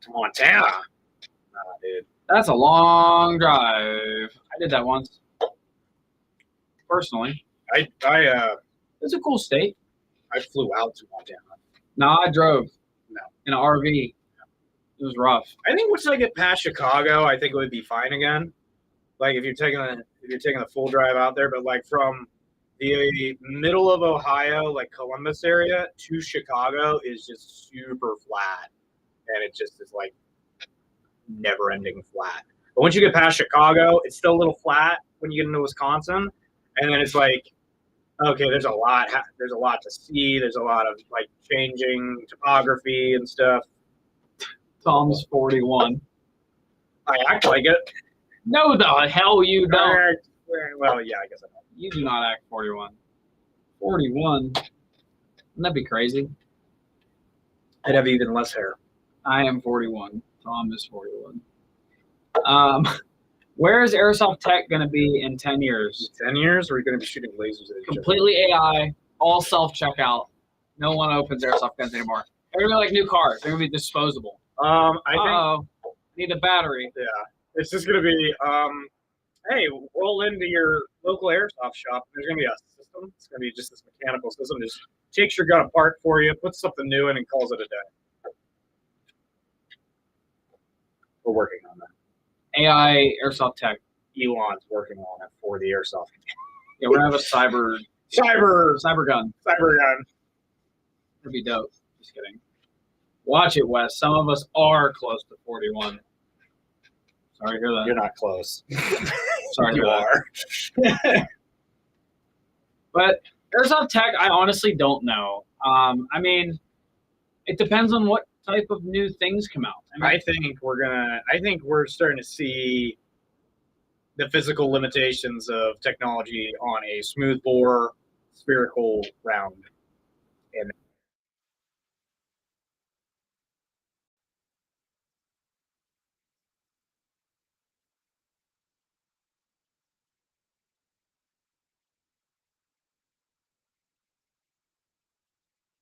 To Montana. Nah, dude. That's a long drive. I did that once. Personally. It's a cool state. I flew out to Montana. No, I drove. No. In an RV. It was rough. I think once I get past Chicago, I think it would be fine again. Like if you're taking the full drive out there, but like from the middle of Ohio, like Columbus area to Chicago is just super flat, and it just is like never-ending flat. But once you get past Chicago, it's still a little flat when you get into Wisconsin, and then it's like, okay, there's a lot to see. There's a lot of like changing topography and stuff. Tom's 41. I act like it. No, the hell you don't. Well, yeah, I guess I don't. You do not act 41. 41? Wouldn't that be crazy? I'd have even less hair. I am 41. Tom is 41. Where is Airsoft Tech going to be in 10 years? 10 years? Or are you going to be shooting lasers at each other? Completely AI, all self-checkout. No one opens Airsoft guns anymore. They're going to be like new cars. They're going to be disposable. I think need a battery. Yeah. It's just going to be, hey, roll into your local airsoft shop. There's going to be a system. It's going to be just this mechanical system. Just takes your gun apart for you, puts something new in, and calls it a day. We're working on that. AI Airsoft Tech. Elon's working on it for the airsoft. Yeah, we're going to have a cyber gun. That'd be dope. Just kidding. Watch it, Wes. Some of us are close to 41. Sorry to hear that. You're not close. Sorry to You hear are. that. But Airsoft Tech, I honestly don't know. I mean, it depends on what type of new things come out. I think we're starting to see the physical limitations of technology on a smooth bore spherical round. And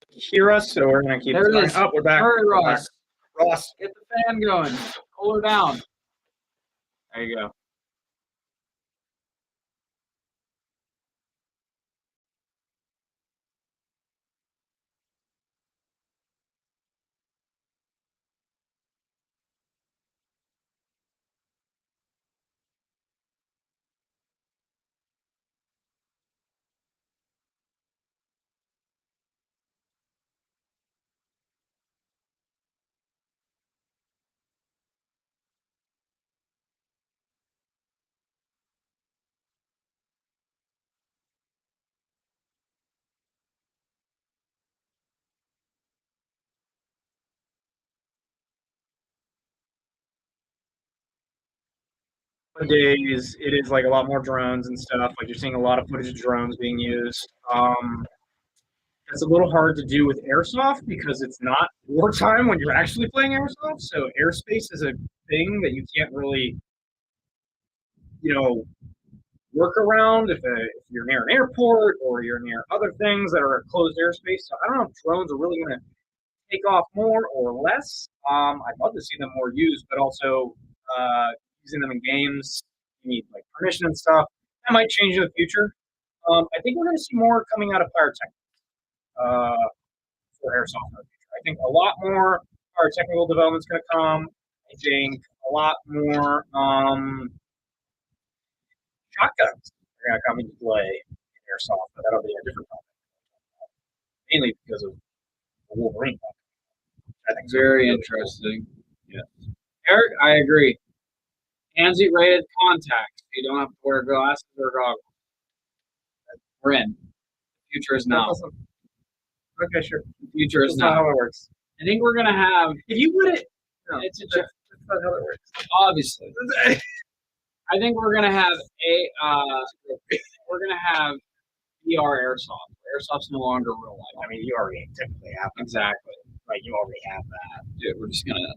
hear us, so we're gonna keep There it going. is. Oh, we're back. Hurry, We're Ross. back. Ross. Get the fan going. Cool her down. There you go. Nowadays, it is like a lot more drones and stuff. Like you're seeing a lot of footage of drones being used. It's a little hard to do with airsoft because it's not wartime when you're actually playing airsoft. So airspace is a thing that you can't really, work around if you're near an airport or you're near other things that are a closed airspace. So I don't know if drones are really going to take off more or less. I'd love to see them more used, but also using them in games, you need like permission and stuff. That might change in the future. I think we're going to see more coming out of pyrotechnics for airsoft in the future. I think a lot more pyrotechnical development is going to come. I think a lot more shotguns are going to come into play in airsoft, but that'll be a different topic. Mainly because of the Wolverine. I think Very interesting. Yeah. Eric, I agree. ANSI rated contacts. You don't have to wear glasses or goggles. We're in. The future is now. Okay, sure. The future is That's not now. how it works. I think we're gonna have. If you put it, It's a that's not how it works. obviously. I think we're gonna have we're gonna have VR airsoft. Airsoft's no longer real life. I mean, you already typically have that. Exactly. Like, you already have that. Dude, we're just gonna.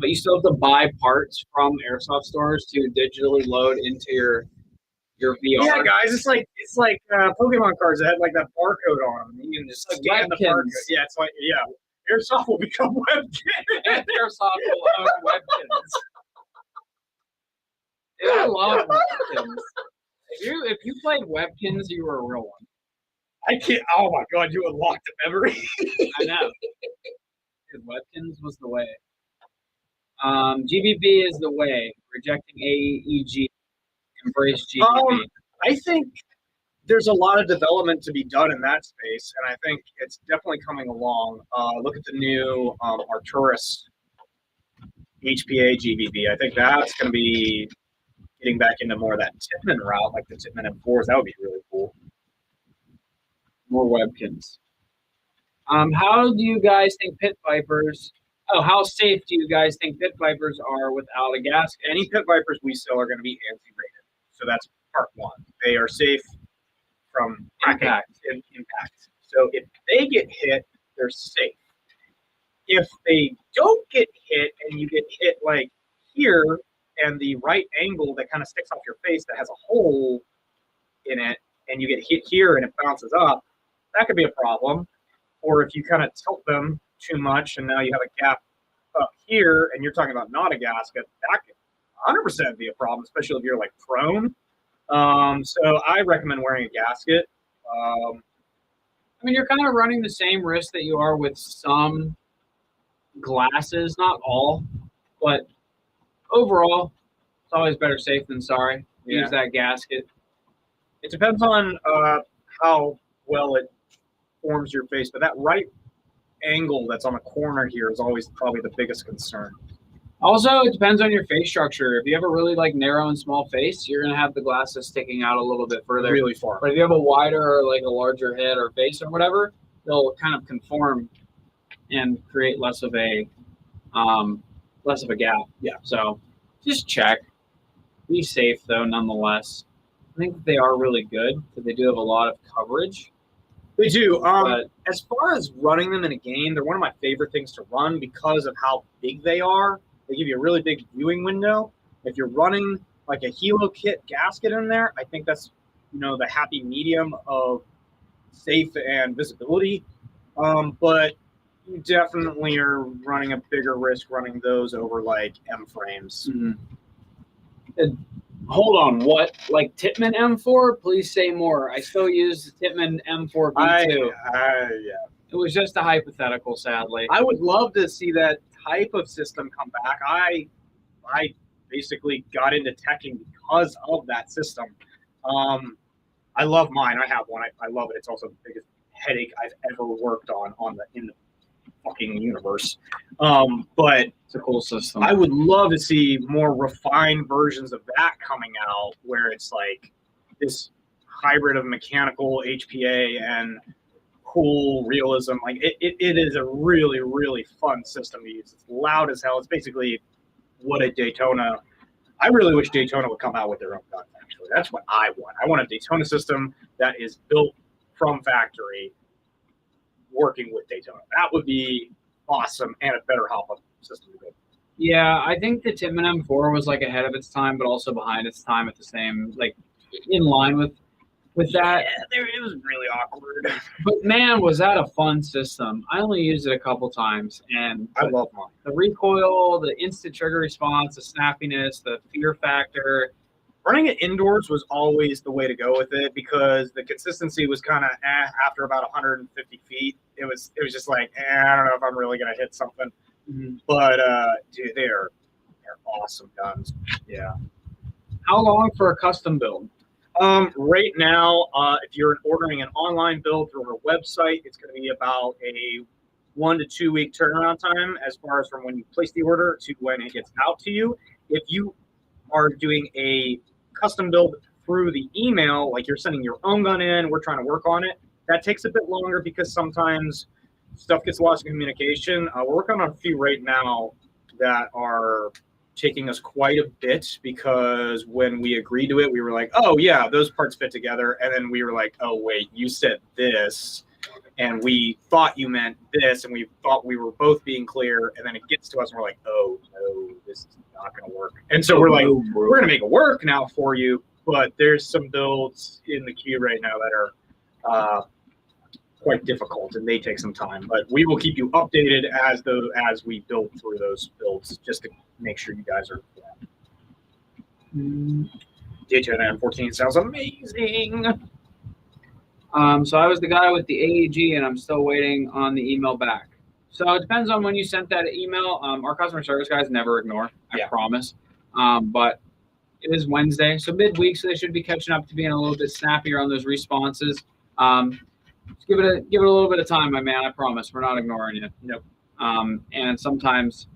But you still have to buy parts from airsoft stores to digitally load into your VR. Yeah, guys, it's like Pokemon cards that had like that barcode on them. You can just Like scan the webkins. barcode. Yeah, it's like Airsoft will become webkins. Airsoft will own webkins. Dude, I love Webkins. If you played Webkins, you were a real one. I can't. Oh my god, you unlocked a memory. I know. Dude, Webkins was the way. GBB is the way. Rejecting AEG. Embrace GBB. I think there's a lot of development to be done in that space, and I think it's definitely coming along. Look at the new Arcturus HPA GBB. I think that's going to be getting back into more of that Tippmann route, like the Tippmann M4s. That would be really cool. More Webkins. How do you guys think pit vipers? Oh, how safe do you guys think pit vipers are without a gasket? Any pit vipers we sell are going to be anti-rated, so that's part one. They are safe from impact. So if they get hit, they're safe. If they don't get hit and you get hit like here and the right angle that kind of sticks off your face that has a hole in it and you get hit here and it bounces up, that could be a problem. Or if you kind of tilt them too much and now you have a gap up here and you're talking about not a gasket, that could 100% be a problem, especially if you're like prone. So I recommend wearing a gasket. I mean, you're kind of running the same risk that you are with some glasses, not all, but overall, it's always better safe than sorry. Yeah. Use that gasket. It depends on how well it forms your face, but that right angle that's on the corner here is always probably the biggest concern. Also, it depends on your face structure. If you have a really like narrow and small face, you're gonna have the glasses sticking out a little bit further, Really far. But if you have a wider or like a larger head or face or whatever, they'll kind of conform and create less of a gap. Yeah. So just check. Be safe though, nonetheless. I think they are really good because they do have a lot of coverage. They do. But as far as running them in a game, they're one of my favorite things to run because of how big they are. They give you a really big viewing window. If you're running like a Helo kit gasket in there, I think that's, the happy medium of safe and visibility. But you definitely are running a bigger risk running those over like M frames. Mm-hmm. Hold on, what? Like Tippmann M4? Please say more. I still use the Tippmann M4 V2. Yeah. It was just a hypothetical, sadly. I would love to see that type of system come back. I basically got into teching because of that system. I love mine. I have one. I love it. It's also the biggest headache I've ever worked on in the fucking universe. But It's a cool system. I would love to see more refined versions of that coming out where it's like this hybrid of mechanical HPA and cool realism. Like it is a really, really fun system to use. It's loud as hell. It's basically what a Daytona. I really wish Daytona would come out with their own gun, actually. That's what I want. I want a Daytona system that is built from factory working with Daytona. That would be awesome and a better hop-up system to go. Yeah, I think the Tippmann M4 was like ahead of its time, but also behind its time at the same, like in line with that. Yeah, it was really awkward. But man, was that a fun system. I only used it a couple times, and I love mine. the recoil, the instant trigger response, the snappiness, the fear factor. Running it indoors was always the way to go with it because the consistency was kind of after about 150 feet. It was just like, I don't know if I'm really going to hit something. Mm-hmm. But, dude, they're awesome guns. Yeah. How long for a custom build? Right now, if you're ordering an online build through our website, it's going to be about a 1 to 2 week turnaround time as far as from when you place the order to when it gets out to you. If you are doing a custom build through the email, like you're sending your own gun in, we're trying to work on it, that takes a bit longer because sometimes stuff gets lost in communication. We're working on a few right now that are taking us quite a bit because when we agreed to it, we were like, oh yeah, those parts fit together. And then we were like, oh wait, you said this and we thought you meant this and we thought we were both being clear. And then it gets to us and we're like, oh no, this is not going to work. And so we're like, we're going to make it work now for you. But there's some builds in the queue right now that are quite difficult and they take some time. But we will keep you updated as we build through those builds just to make sure you guys are informed. Daytona M14 sounds amazing. So I was the guy with the AEG, and I'm still waiting on the email back. So it depends on when you sent that email. Our customer service guys never ignore, I promise. But it is Wednesday, so midweek, so they should be catching up to being a little bit snappier on those responses. Just give it a little bit of time, my man. I promise, we're not ignoring you. Nope. And sometimes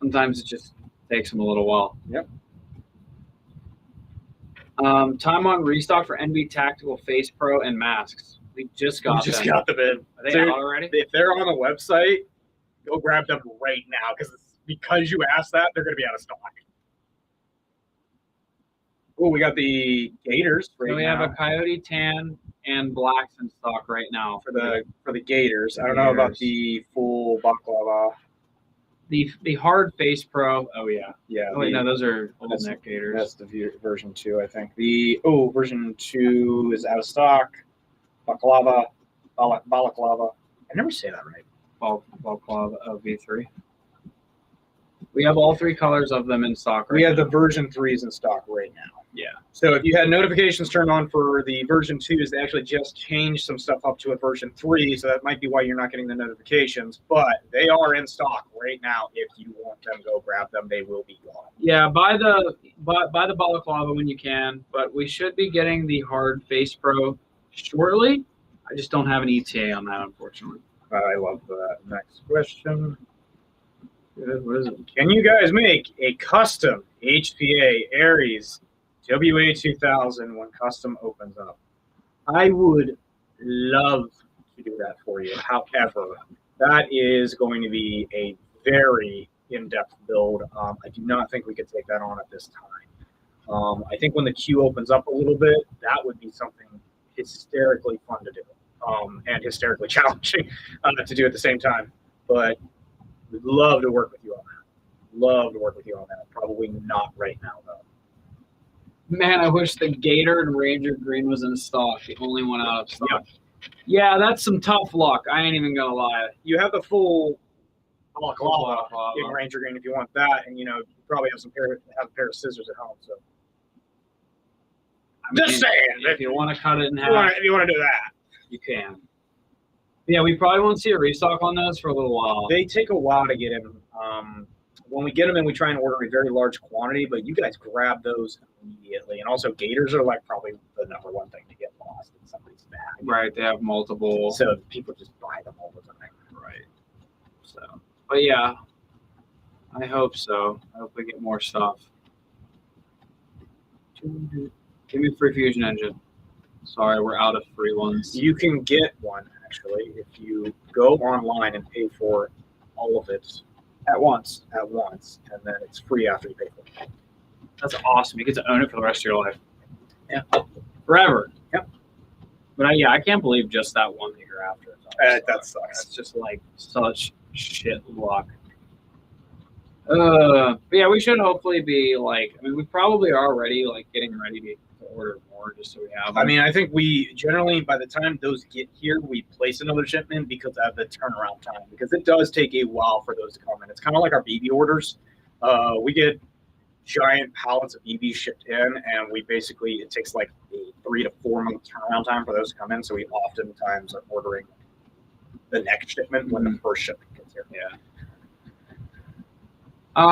it just takes them a little while. Yep. Time on restock for NB Tactical Face Pro and masks. We just got them. Got them in. Are they Dude, out already? If they're on the website, go grab them right now because you asked that, they're going to be out of stock. Oh, we got the Gators right So we now. have a Coyote Tan and blacks in stock right now for the Gators. I don't know about the full baklava. The hard Face Pro. Oh yeah. Yeah. Oh wait, no, those are old neck Gators. That's the version 2, I think. Version 2 is out of stock. Balaclava. I never say that right. Balaclava V3. We have all 3 colors of them in stock right We have now. the version 3s in stock right now. Yeah. So if you had notifications turned on for the version 2s, they actually just changed some stuff up to a version 3, so that might be why you're not getting the notifications. But they are in stock right now. If you want them, go grab them. They will be gone. Yeah, buy the balaclava when you can, but we should be getting the hard Face Pro shortly. I just don't have an ETA on that, unfortunately. I love that. Next question. What is it? Can you guys make a custom HPA Aries WA2000 when custom opens up? I would love to do that for you. However, that is going to be a very in-depth build. I do not think we could take that on at this time. I think when the queue opens up a little bit, that would be something hysterically fun to do and hysterically challenging to do at the same time. But we'd love to work with you on that. Probably not right now, though. Man, I wish the Gator and Ranger Green was in stock. The only one out of stock. Yeah, that's some tough luck. I ain't even gonna lie. You have the full balaclava in Ranger Green if you want that, and you probably have a pair of scissors at home. So just saying, if you want to cut it in half, if you want to do that, you can. Yeah, we probably won't see a restock on those for a little while. They take a while to get in. When we get them in, we try and order a very large quantity, but you guys grab those immediately. And also, Gators are probably the #1 thing to get lost in somebody's bag. Right, they have multiple. So people just buy them all the time. Right. So, but yeah, I hope so. I hope we get more stuff. Give me a free fusion engine. Sorry, we're out of free ones. You can get one, actually, if you go online and pay for all of it at once, and then it's free after you pay for it. That's awesome. You get to own it for the rest of your life. Yeah. Forever. Yep. But I can't believe just that one that you're after. That sucks. That's just such shit luck. But yeah, we should hopefully be we probably are already getting ready to order more just so we have them. I mean, I think we generally, by the time those get here, we place another shipment because of the turnaround time, because it does take a while for those to come in. It's kind of like our BB orders. We get giant pallets of BB shipped in, and it takes a 3 to 4 month turnaround time for those to come in. So we oftentimes are ordering the next shipment when the first shipment gets here. Yeah.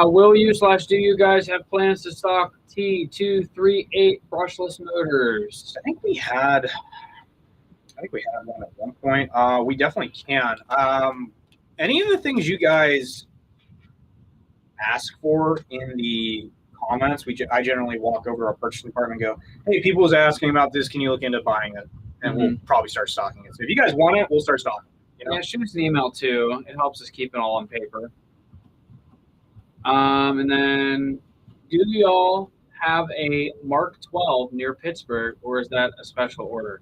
Will you / do you guys have plans to stock T238 brushless motors? I think we had one at one point. We definitely can. Any of the things you guys ask for in the comments, I generally walk over to our purchasing department and go, hey, people was asking about this. Can you look into buying it? And we'll probably start stocking it. So if you guys want it, we'll start stocking it. Yeah, shoot us an email too. It helps us keep it all on paper. And then, do y'all have a Mark 12 near Pittsburgh, or is that a special order?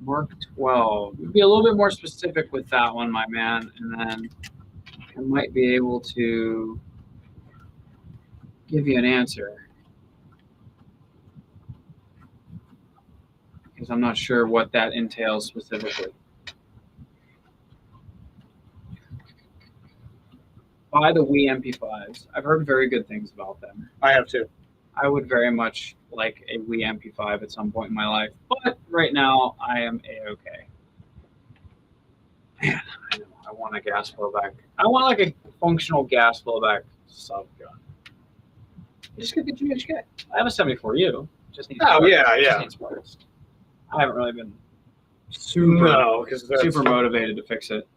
Mark 12. You'd be a little bit more specific with that one, my man, and then I might be able to give you an answer. Because I'm not sure what that entails specifically. buy the Wii MP5s. I've heard very good things about them. I have too. I would very much like a Wii MP5 at some point in my life, but right now I am A-okay. Man, I know. I want a gas blowback. I want like a functional gas blowback sub gun. You just get the GHK. I have a 74U. Just needs Oh parts. yeah, Just yeah. needs parts. I haven't really been super No, because super motivated to fix it.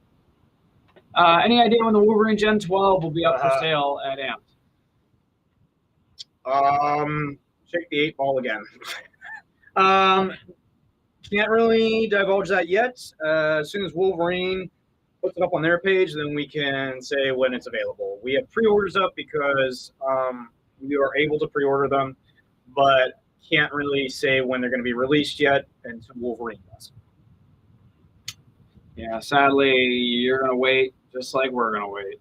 Any idea when the Wolverine Gen 12 will be up for sale at Amped? Check the 8 ball again. Can't really divulge that yet. As soon as Wolverine puts it up on their page, then we can say when it's available. We have pre-orders up because we are able to pre-order them, but can't really say when they're going to be released yet until Wolverine does. Yeah, sadly, you're going to wait just like we're going to wait.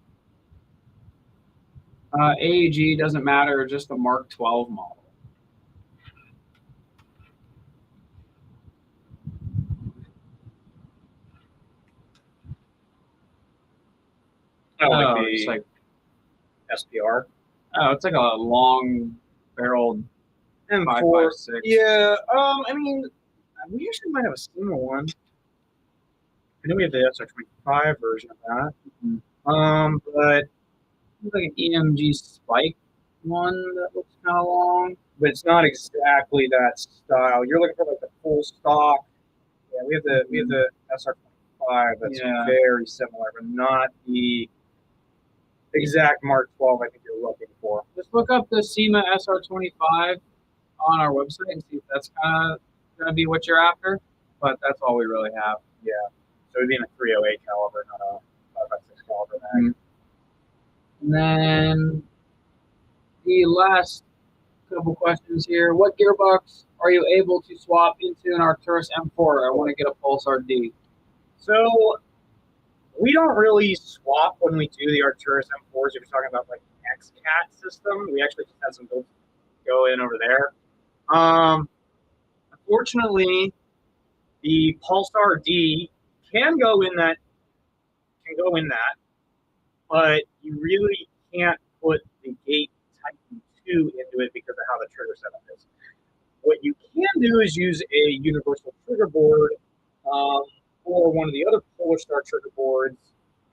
AEG doesn't matter, just the Mark 12 model. Like It's the like SPR. it's like a long-barreled M4. 5.56. Yeah. I mean, we actually might have a similar one. I know we have the SR25 version of that. But It's like an EMG Spike one that looks kind of long. but it's not exactly that style. You're looking for like the full stock. Yeah, we have the SR25 that's Yeah. very similar, but not the exact Mark 12 I think you're looking for. Just look up the SEMA SR25 on our website and see if that's kind of going to be what you're after. But that's all we really have. Yeah. So it'd be in a 308 caliber, not a 5.56 caliber mag. And then the last couple questions here. What gearbox are you able to swap into an Arcturus M4? I want to get a Pulsar D. So we don't really swap when we do the Arcturus M4s. If you're talking about like XCAT system, we actually just had some builds go in over there. Unfortunately, the Pulsar D can go in that, but you really can't put the Gate Titan 2 into it because of how the trigger setup is. What you can do is use a universal trigger board or one of the other Polar Star trigger boards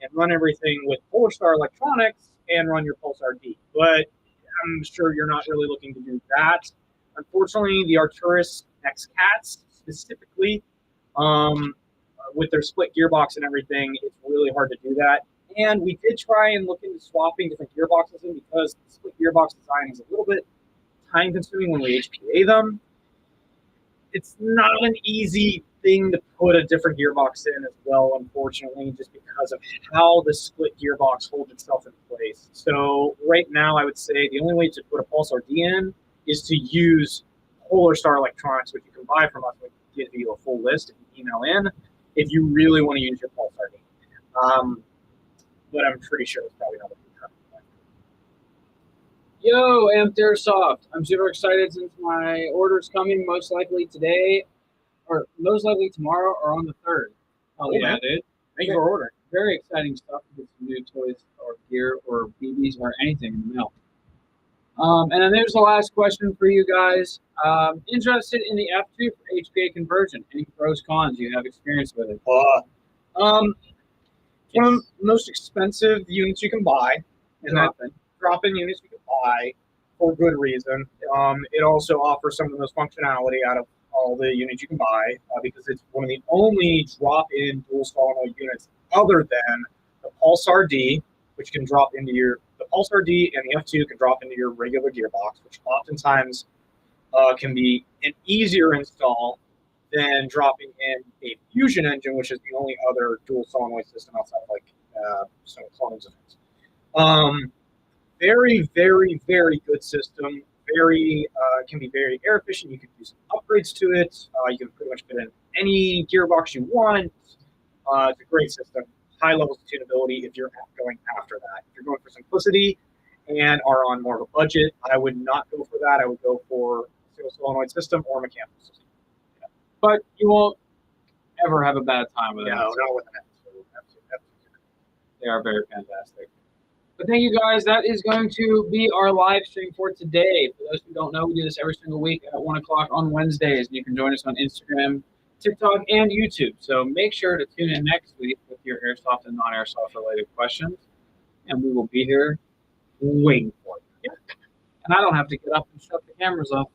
and run everything with Polar Star electronics and run your Pulsar D. But I'm sure you're not really looking to do that. Unfortunately, the Arcturus XCATs specifically, with their split gearbox and everything, it's really hard to do that. And we did try and look into swapping different gearboxes in because the split gearbox design is a little bit time consuming when we HPA them. It's not an easy thing to put a different gearbox in as well, unfortunately, just because of how the split gearbox holds itself in place. So right now, I would say the only way to put a Pulsar D in is to use Polar Star Electronics, which you can buy from us. We can give you a full list and email in if you really want to use your Pulsar D. But I'm pretty sure it's probably not what you're trying to do. Yo, Amped Airsoft. I'm super excited since my order's coming most likely today, or most likely tomorrow, or on the 3rd. Oh, yeah, dude. Thank you for ordering. Very exciting stuff to get some new toys or gear or BBs or anything in the mail. And then there's the last question for you guys. Interested in the F2 for HPA conversion? Any pros, cons you have experience with it? One of the most expensive units you can buy, and that Drop-in. drop-in units you can buy for good reason. It also offers some of the most functionality out of all the units you can buy because it's one of the only drop-in dual solenoid units other than the Pulsar D, which can drop into the Pulsar D and the F2 can drop into your regular gearbox, which oftentimes can be an easier install than dropping in a fusion engine, which is the only other dual solenoid system outside of like some clones of it. Very, very, very good system. Very can be very air efficient. You can do some upgrades to it. You can pretty much put in any gearbox you want. It's a great system. High levels of tunability if you're going after that. If you're going for simplicity and are on more of a budget, I would not go for that. I would go for a single solenoid system or mechanical system. But you won't ever have a bad time with it. No, not with an F2. They are very fantastic. But thank you guys. That is going to be our live stream for today. For those who don't know, we do this every single week at 1 o'clock on Wednesdays. And you can join us on Instagram, TikTok, and YouTube. So make sure to tune in next week with your airsoft and non-airsoft related questions. And we will be here waiting for you. And I don't have to get up and shut the cameras off.